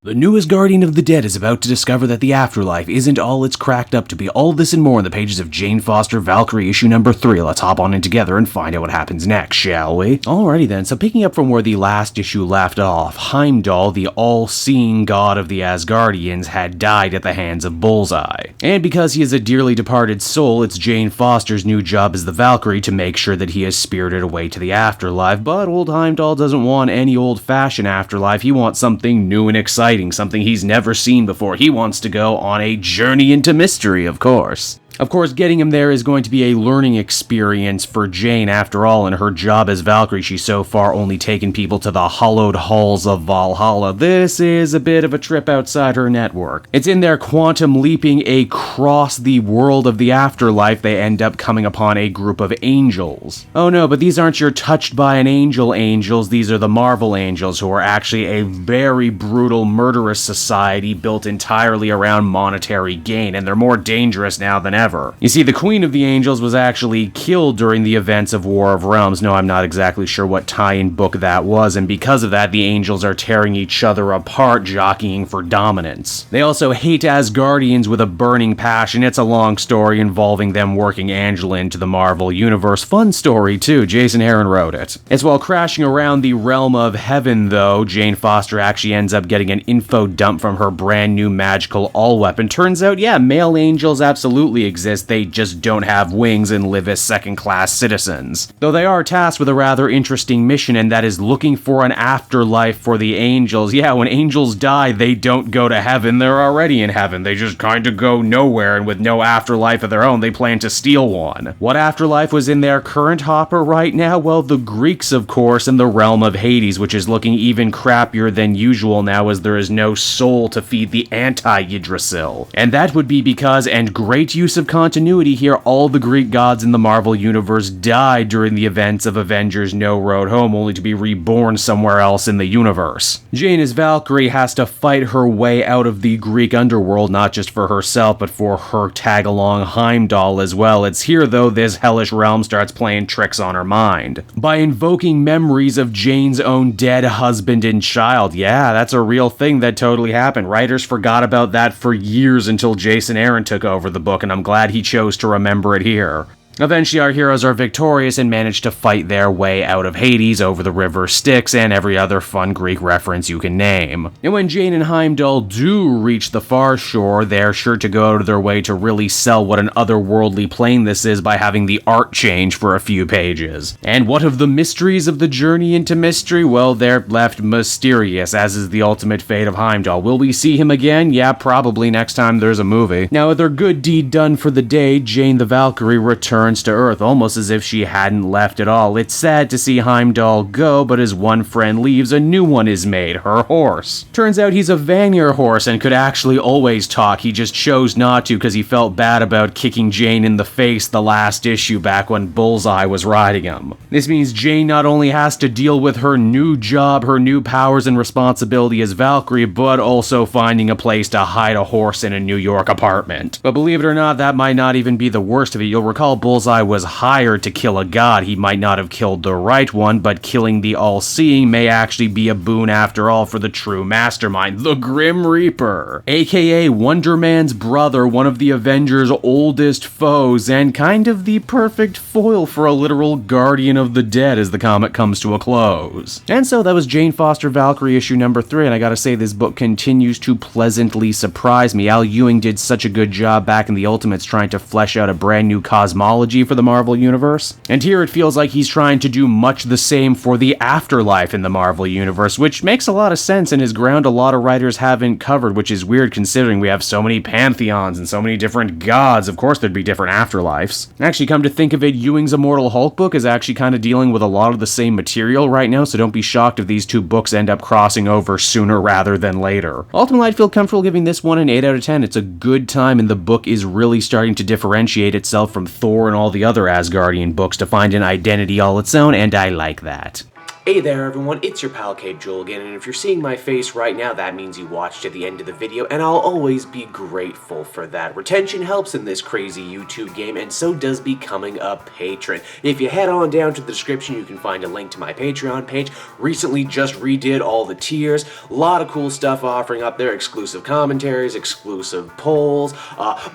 The newest Guardian of the Dead is about to discover that the afterlife isn't all it's cracked up to be. All this and more in the pages of Jane Foster Valkyrie issue number 3. Let's hop on in together and find out what happens next, shall we? Alrighty then, so picking up from where the last issue left off, Heimdall, the all-seeing god of the Asgardians, had died at the hands of Bullseye. And because he is a dearly departed soul, it's Jane Foster's new job as the Valkyrie to make sure that he is spirited away to the afterlife. But old Heimdall doesn't want any old-fashioned afterlife. He wants something new and exciting. Something he's never seen before. He wants to go on a journey into mystery, of course. Of course, getting him there is going to be a learning experience for Jane. After all, in her job as Valkyrie, she's so far only taken people to the hallowed halls of Valhalla. This is a bit of a trip outside her network. It's in their quantum leaping across the world of the afterlife they end up coming upon a group of angels. Oh no, but these aren't your touched by an angel angels, these are the Marvel Angels, who are actually a very brutal, murderous society built entirely around monetary gain, and they're more dangerous now than ever. You see, the Queen of the Angels was actually killed during the events of War of Realms. No, I'm not exactly sure what tie-in book that was, and because of that, the Angels are tearing each other apart, jockeying for dominance. They also hate Asgardians with a burning passion. It's a long story involving them working Angela into the Marvel Universe. Fun story, too. Jason Aaron wrote it. It's while crashing around the realm of heaven, though, Jane Foster actually ends up getting an info dump from her brand new magical all-weapon. Turns out, yeah, male angels absolutely exist. They just don't have wings and live as second-class citizens. Though they are tasked with a rather interesting mission, and that is looking for an afterlife for the angels. Yeah, when angels die, they don't go to heaven. They're already in heaven. They just kind of go nowhere, and with no afterlife of their own, they plan to steal one. What afterlife was in their current hopper right now? Well, the Greeks, of course, in the realm of Hades, which is looking even crappier than usual now as there is no soul to feed the anti-Yggdrasil. And that would be because, and great use of continuity here, all the Greek gods in the Marvel Universe died during the events of Avengers No Road Home, only to be reborn somewhere else in the universe. Jane as Valkyrie has to fight her way out of the Greek underworld, not just for herself, but for her tag-along Heimdall as well. It's here, though, this hellish realm starts playing tricks on her mind. By invoking memories of Jane's own dead husband and child. Yeah, that's a real thing that totally happened. Writers forgot about that for years until Jason Aaron took over the book, and I'm glad he chose to remember it here. Eventually, our heroes are victorious and manage to fight their way out of Hades over the river Styx and every other fun Greek reference you can name. And when Jane and Heimdall do reach the far shore, they're sure to go out of their way to really sell what an otherworldly plane this is by having the art change for a few pages. And what of the mysteries of the journey into mystery? Well, they're left mysterious, as is the ultimate fate of Heimdall. Will we see him again? Yeah, probably next time there's a movie. Now, with her good deed done for the day, Jane the Valkyrie returns to Earth, almost as if she hadn't left at all. It's sad to see Heimdall go, but as one friend leaves, a new one is made, her horse. Turns out he's a Vanir horse and could actually always talk. He just chose not to because he felt bad about kicking Jane in the face the last issue back when Bullseye was riding him. This means Jane not only has to deal with her new job, her new powers and responsibility as Valkyrie, but also finding a place to hide a horse in a New York apartment. But believe it or not, that might not even be the worst of it. You'll recall Bullseye was hired to kill a god. He might not have killed the right one, but killing the all-seeing may actually be a boon after all for the true mastermind, the Grim Reaper, aka Wonder Man's brother, one of the Avengers' oldest foes, and kind of the perfect foil for a literal Guardian of the Dead as the comic comes to a close. And so that was Jane Foster Valkyrie issue number 3, and I gotta say this book continues to pleasantly surprise me. Al Ewing did such a good job back in the Ultimates trying to flesh out a brand new cosmology for the Marvel Universe. And here it feels like he's trying to do much the same for the afterlife in the Marvel Universe, which makes a lot of sense and is ground a lot of writers haven't covered, which is weird considering we have so many pantheons and so many different gods. Of course there'd be different afterlives. Actually, come to think of it, Ewing's Immortal Hulk book is actually kind of dealing with a lot of the same material right now, so don't be shocked if these two books end up crossing over sooner rather than later. Ultimately, I'd feel comfortable giving this one an 8 out of 10. It's a good time, and the book is really starting to differentiate itself from Thor and all the other Asgardian books to find an identity all its own, and I like that. Hey there everyone, it's your pal Cape Joel again, and if you're seeing my face right now, that means you watched to the end of the video, and I'll always be grateful for that. Retention helps in this crazy YouTube game, and so does becoming a patron. If you head on down to the description, you can find a link to my Patreon page. Recently just redid all the tiers, a lot of cool stuff offering up there, exclusive commentaries, exclusive polls,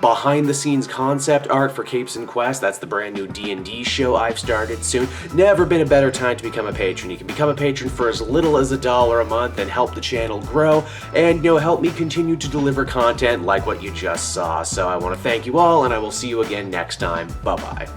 behind the scenes concept art for Capes and Quest. That's the brand new D&D show I've started soon. Never been a better time to become a patron. You can become a patron for as little as $1 a month and help the channel grow and, help me continue to deliver content like what you just saw. So I want to thank you all, and I will see you again next time. Bye-bye.